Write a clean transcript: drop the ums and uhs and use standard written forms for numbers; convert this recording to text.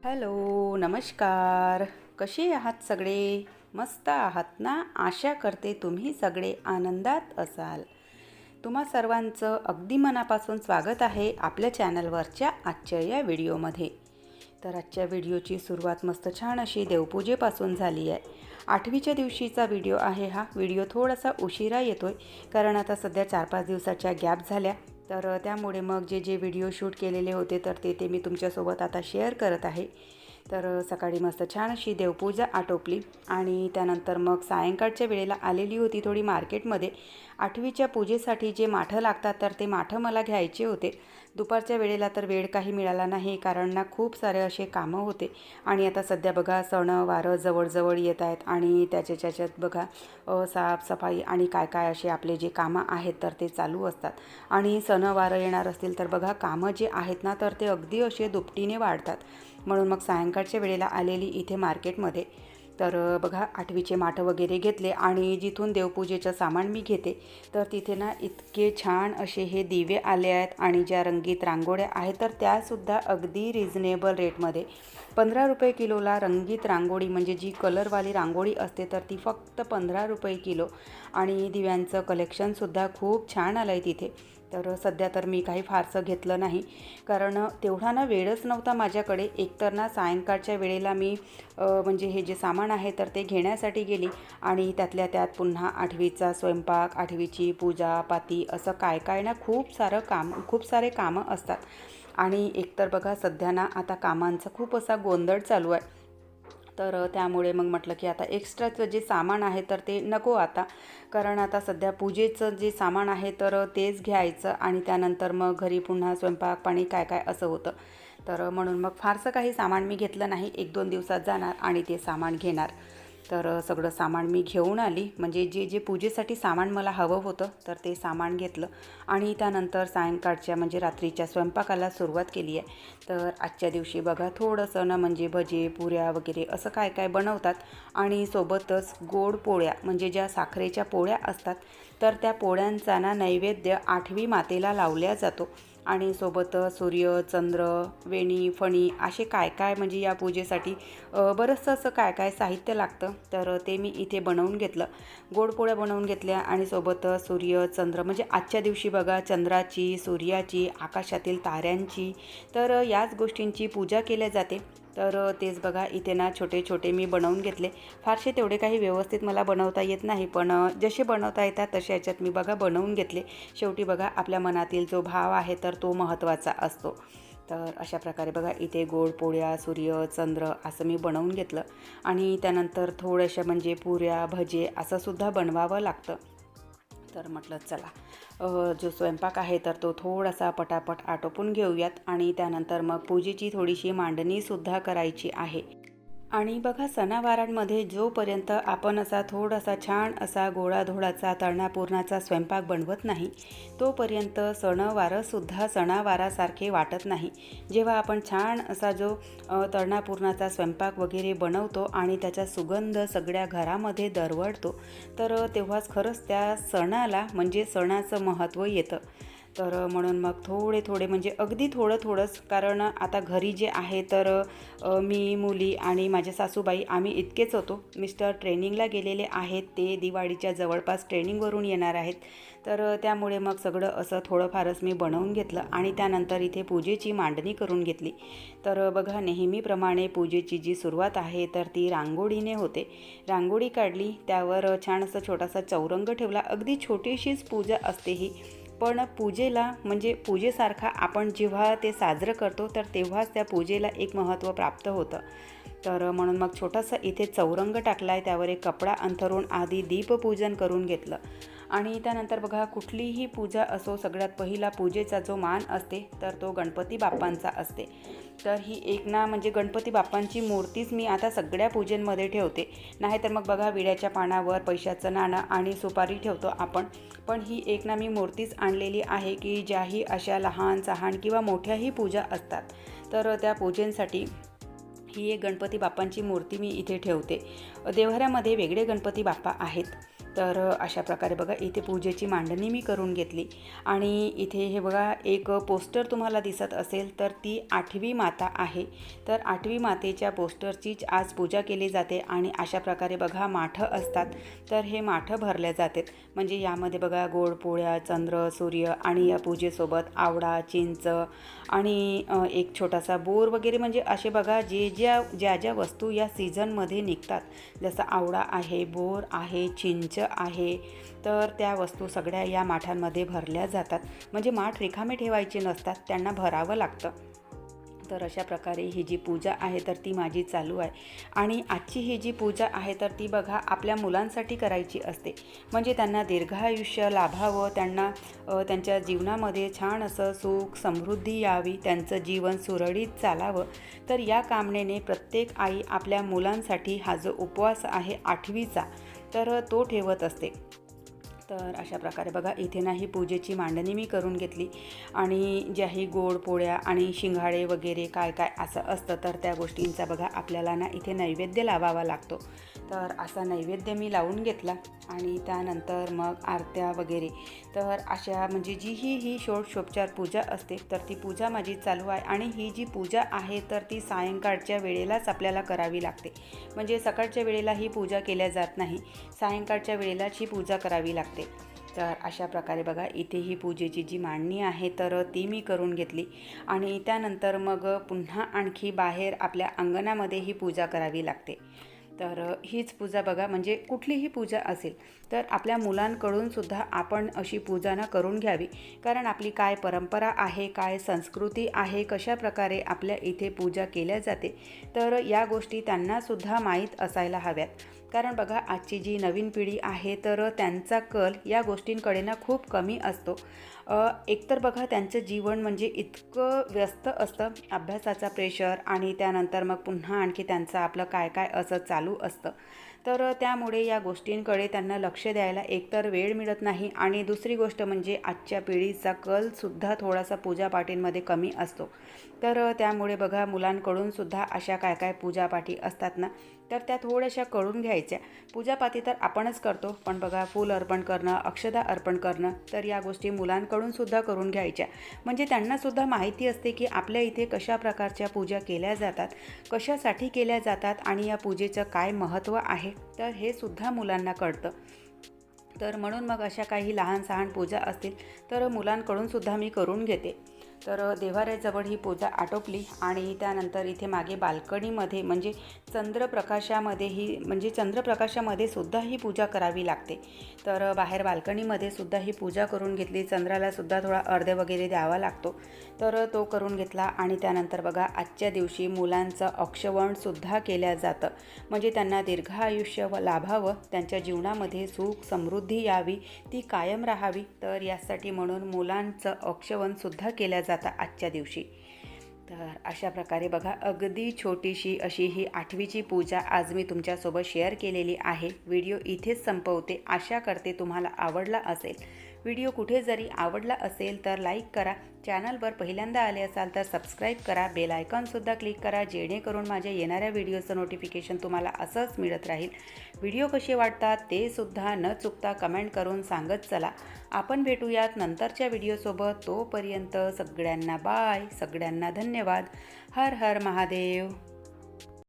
Hello, नमस्कार. कसे आहात सगळे? मस्त आहात ना? आशा करते तुम्ही सगळे आनंदात असाल. तुम्हा सर्वांचं अगदी मनापासून स्वागत आहे आपल्या चॅनलवरच्या आजच्या या व्हिडिओमध्ये. तर आजच्या व्हिडिओची सुरुवात मस्त छान अशी देवपूजेपासून झाली आहे. 8वीच्या दिवशीचा व्हिडिओ आहे हा. व्हिडिओ थोडासा उशिरा येतोय कारण आता सध्या 4-5 दिवसाच्या गॅप झाल्या. तर त्यामुळे मग जे व्हिडिओ शूट केलेले होते तर ते मी तुमच्यासोबत आता शेअर करत आहे. तर सकाळी मस्त छान अशी देवपूजा आटोपली आणि त्यानंतर मग सायंकाळच्या वेळेला आलेली होती थोडी मार्केटमध्ये. 8वीच्या पूजेसाठी जे माठं लागतात तर ते माठं मला घ्यायचे होते. दुपारच्या वेळेला तर वेळ काही मिळाला नाही कारण ना खूप सारे असे कामं होते आणि आता सध्या बघा सणवारं जवळ येत आहेत आणि त्याच्यात बघा साफसफाई आणि काय असे आपले जे कामं आहेत तर ते चालू असतात. आणि सणवारं येणार असतील तर बघा कामं जे आहेत ना तर ते अगदी असे दुपटीने वाढतात. म्हणून मग सायंकाळच्या वेळेला आलेली इथे मार्केटमध्ये. तर बघा 8वीचे माठं वगैरे घेतले आणि जिथून देवपूजेचं सामान मी घेते तर तिथे ना इतके छान असे हे दिवे आले आहेत आणि ज्या रंगीत रांगोळ्या आहेत तर त्यासुद्धा अगदी रिझनेबल रेटमध्ये. 15 रुपये किलोला रंगीत रांगोळी म्हणजे जी कलरवाली रांगोळी असते तर ती फक्त 15 रुपये किलो. आणि दिव्यांचं कलेक्शनसुद्धा खूप छान आलं आहे तिथे. तर सध्या तर मी काही फारसं घेतलं नाही कारण तेवढा ना वेळच नव्हता माझ्याकडे. एकतर ना सायंकाळच्या वेळेला मी म्हणजे हे जे सामान आहे तर ते घेण्यासाठी गेली आणि त्यातल्या त्यात पुन्हा 8वीचा स्वयंपाक, 8वीची पूजा पाती असं काय ना खूप सारे कामं असतात. आणि एकतर बघा सध्या ना आता कामांचा खूप असा गोंधळ चालू आहे. तर त्यामुळे मग म्हटलं की आता एक्स्ट्राचं जे सामान आहे तर ते नको आता, कारण आता सध्या पूजेचं जे सामान आहे तर तेच घ्यायचं आणि त्यानंतर मग घरी पुन्हा स्वयंपाक पाणी काय असं होतं. तर म्हणून मग फारसं काही सामान मी घेतलं नाही. 1-2 दिवसात जाणार आणि ते सामान घेणार. तर सगळं सामान मी घेऊन आली म्हणजे जे पूजेसाठी सामान मला हवं होतं तर ते सामान घेतलं आणि त्यानंतर सायंकाळच्या म्हणजे रात्रीच्या स्वयंपाकाला सुरुवात केली आहे. तर आजच्या दिवशी बघा थोडंसं ना म्हणजे भजे पुऱ्या वगैरे असं काय बनवतात आणि सोबतच गोड पोळ्या म्हणजे ज्या साखरेच्या पोळ्या असतात तर त्या पोळ्यांचा ना नैवेद्य 8वी मातेला लावल्या जातो. आणि सोबत सूर्य, चंद्र, वेणी, फणी असे काय म्हणजे या पूजेसाठी बरंचसं असं काय साहित्य लागतं. तर ते मी इथे बनवून घेतलं. गोड पोळ्या बनवून घेतल्या आणि सोबत सूर्य, चंद्र म्हणजे आजच्या दिवशी बघा चंद्राची, सूर्याची, आकाशातील ताऱ्यांची तर याच गोष्टींची पूजा केल्या जाते. तर तेच बघा इथे ना छोटे मी बनवून घेतले. फारसे तेवढे काही व्यवस्थित मला बनवता येत नाही पण जसे बनवता येतात तसे याच्यात मी बघा बनवून घेतले. शेवटी बघा आपल्या मनातील जो भाव आहे तर तो महत्त्वाचा असतो. तर अशा प्रकारे बघा इथे गोड पोळ्या, सूर्य, चंद्र असं मी बनवून घेतलं आणि त्यानंतर थोड्याशा म्हणजे पुऱ्या, भजे असं सुद्धा बनवावं लागतं. तर म्हटलं चला जो स्वयंपाक आहे तर तो थोडासा पटापट आटोपून घेऊयात आणि त्यानंतर मग पूजेची थोडीशी मांडणीसुद्धा करायची आहे. आणि बघा सणावारांमध्ये जोपर्यंत आपण असा थोडासा छान असा गोडाधोडाचा तळणापुरणाचा स्वयंपाक बनवत नाही तोपर्यंत सणवारंसुद्धा सणावारासारखे वाटत नाही. जेव्हा आपण छान असा जो तळणापुरणाचा स्वयंपाक वगैरे बनवतो आणि त्याचा सुगंध सगळ्या घरामध्ये दरवळतो तर तेव्हाच खरंच त्या सणाला म्हणजे सणाचं महत्त्व येतं. तर म्हणून मग थोडे म्हणजे अगदी थोडंच कारण आता घरी जे आहे तर मी, मुली आणि माझ्या सासूबाई आम्ही इतकेच होतो. मिस्टर ट्रेनिंगला गेलेले आहेत, ते दिवाळीच्या जवळपास ट्रेनिंगवरून येणार आहेत. तर त्यामुळे मग सगळं असं थोडंफारच मी बनवून घेतलं आणि त्यानंतर इथे पूजेची मांडणी करून घेतली. तर बघा नेहमीप्रमाणे पूजेची जी सुरुवात आहे तर ती रांगोळीने होते. रांगोळी काढली, त्यावर छान असा छोटासा चौरंग ठेवला. अगदी छोटीशीच पूजा असते ही, पण पूजेला म्हणजे पूजेसारखा आपण जेव्हा ते साजरं करतो तर तेव्हाच त्या पूजेला एक महत्त्व प्राप्त होतं. तर म्हणून मग छोटासा इथे चौरंग टाकला आहे, त्यावर एक कपडा अंथरून आधी दीपपूजन करून घेतलं आणि त्यानंतर बघा कुठलीही पूजा असो सगळ्यात पहिला पूजेचा जो मान असते तर तो गणपती बाप्पांचा असते. तर ही एक ना म्हणजे गणपती बाप्पांची मूर्तीच मी आता सगळ्या पूजेंमध्ये ठेवते. नाहीतर मग बघा विड्याच्या पानावर पैशाचं नाणं आणि सुपारी ठेवतो आपण, पण ही एक ना मी मूर्तीच आणलेली आहे की ज्याही अशा लहान सहान किंवा मोठ्याही पूजा असतात तर त्या पूजेसाठी ही एक गणपती बाप्पांची मूर्ती मी इथे ठेवते. देव्हाऱ्यामध्ये वेगळे गणपती बाप्पा आहेत तर अशा प्रकारे बघा इथे पूजेची मांडणी मी करून घेतली आणि इथे हे बघा एक पोस्टर तुम्हाला दिसत असेल तर ती 8वी माता आहे। तर 8वी मातेच्या पोस्टरचीच आज पूजा केली जाते आणि अशा प्रकारे बघा माठं असतात, तर हे माठं भरल्या जातात। म्हणजे यामध्ये बघा गोड पोळ्या, चंद्र, सूर्य आणि या पूजेसोबत आवळा, चिंच आणि एक छोटासा बोर वगैरे, म्हणजे असे बघा ज्या ज्या वस्तू या सीझनमध्ये निघतात, जसं आवळा आहे, बोर आहे, चिंच आहे, तर त्या वस्तू सगळ्या या माठांमध्ये भरल्या जातात। म्हणजे माठ रिकामे ठेवायचे नसतात, त्यांना भरावं लागतं। तर अशा प्रकारे ही जी पूजा आहे तर ती माझी चालू आहे आणि आजची ही जी पूजा आहे तर ती बघा आपल्या मुलांसाठी करायची असते। म्हणजे त्यांना दीर्घायुष्य लाभावं, त्यांना त्यांच्या जीवनामध्ये छान असं सुख समृद्धी यावी, त्यांचं जीवन सुरळीत चालावं, तर या कामनेने प्रत्येक आई आपल्या मुलांसाठी हा जो उपवास आहे 8वीचा तर तो ठेवत असते। तर अशा प्रकारे बघा इथे नाही पूजेची मांडणी मी करून घेतली आणि ज्याही गोड पोळ्या आणि शिंगाडे वगैरे काय काय असं असतं तर त्या गोष्टींचा बघा आपल्याला ना इथे नैवेद्य लावावा लागतो। तर असा नैवेद्य मी लावून घेतला आणि त्यानंतर मग आरत्या वगैरे, तर अशा म्हणजे ही षोडशोपचार पूजा असते तर ती पूजा माझी चालू आहे। आणि ही जी पूजा आहे तर ती सायंकाळच्या वेळेलाच आपल्याला करावी लागते। म्हणजे सकाळच्या वेळेला ही पूजा केल्या जात नाही, सायंकाळच्या वेळेलाच ही पूजा करावी लागते। तर अशा प्रकारे बघा इथे ही पूजेची जी मांडणी आहे तर ती मी करून घेतली आणि त्यानंतर मग पुन्हा आणखी बाहेर आपल्या अंगणामध्ये ही पूजा करावी लागते। तर हीच पूजा बघा, म्हणजे कुठलीही पूजा असेल तर आपल्या मुलांकडून सुद्धा आपण अशी पूजा ना करून घ्यावी, कारण आपली काय परंपरा आहे, काय संस्कृती आहे, कशा प्रकारे आपल्या इथे पूजा केल्या जाते, तर या गोष्टी त्यांनासुद्धा माहीत असायला हव्यात। कारण बघा आजची जी नवीन पिढी आहे तर त्यांचा कल या गोष्टींकडे ना खूप कमी असतो। एकतर बघा त्यांचं जीवन म्हणजे इतकं व्यस्त असतं, अभ्यासाचा प्रेशर आणि त्यानंतर मग पुन्हा आणखी त्यांचं आपलं काय काय असं चालू असतं, तर त्यामुळे या गोष्टींकडे त्यांना लक्ष द्यायला एकतर वेळ मिळत नाही आणि दुसरी गोष्ट म्हणजे आजच्या पिढीचा कलसुद्धा थोडासा पूजापाठींमध्ये कमी असतो। तर त्यामुळे बघा मुलांकडून सुद्धा अशा काय काय पूजापाठी असतात ना तर त्या थोड्याशा करून घ्यायच्या। पूजापाठी तर आपणच करतो, पण बघा फूल अर्पण करणं, अक्षदा अर्पण करणं, तर या गोष्टी मुलांकडून सुद्धा करून घ्यायच्या। म्हणजे त्यांनासुद्धा माहिती असते की आपल्या इथे कशा प्रकारच्या पूजा केल्या जातात, कशासाठी केल्या जातात आणि या पूजेचं काय महत्त्व आहे, तर हे सुद्धा मुलांना कळतं। तर म्हणून मग अशा काही लहान सहान पूजा असतील तर मुलांकडून सुद्धा मी करून घेते। तर देव्हाऱ्याजवळ ही पूजा आटोपली आणि त्यानंतर इथे मागे बाल्कनीमध्ये म्हणजे चंद्रप्रकाशामध्ये सुद्धा ही पूजा करावी लागते। तर बाहेर बाल्कनीमध्ये सुद्धा ही पूजा करून घेतली, चंद्राला सुद्धा थोडा अर्घ्य वगैरे द्यावा लागतो, तर तो करून घेतला आणि त्यानंतर बघा आजच्या दिवशी मुलांचं औक्षवणसुद्धा केल्या जातं। म्हणजे त्यांना दीर्घायुष्य लाभावं, त्यांच्या जीवनामध्ये सुख समृद्धी यावी, ती कायम राहावी, तर यासाठी म्हणून मुलांचं औक्षवणसुद्धा केल्या जातं आजच्या दिवशी। तर अशा प्रकारे बघा अगदी छोटीशी अशी ही 8वीची पूजा आज मी तुमच्यासोबत शेअर केलेली आहे। व्हिडिओ इथेच संपवते, आशा करते तुम्हाला आवडला असेल। व्हिडिओ कुठे जरी आवडला असेल तर लाईक करा, चॅनलवर पहिल्यांदा आले असाल तर सबस्क्राईब करा, बेल आयकॉनसुद्धा क्लिक करा, जेणेकरून माझ्या येणाऱ्या व्हिडिओचं नोटिफिकेशन तुम्हाला असंच मिळत राहील। व्हिडिओ कसे वाटतात ते सुद्धा न चुकता कमेंट करून सांगत चला। आपण भेटूयात नंतरच्या व्हिडिओसोबत, तोपर्यंत सगळ्यांना बाय, सगळ्यांना धन्यवाद। हर हर महादेव।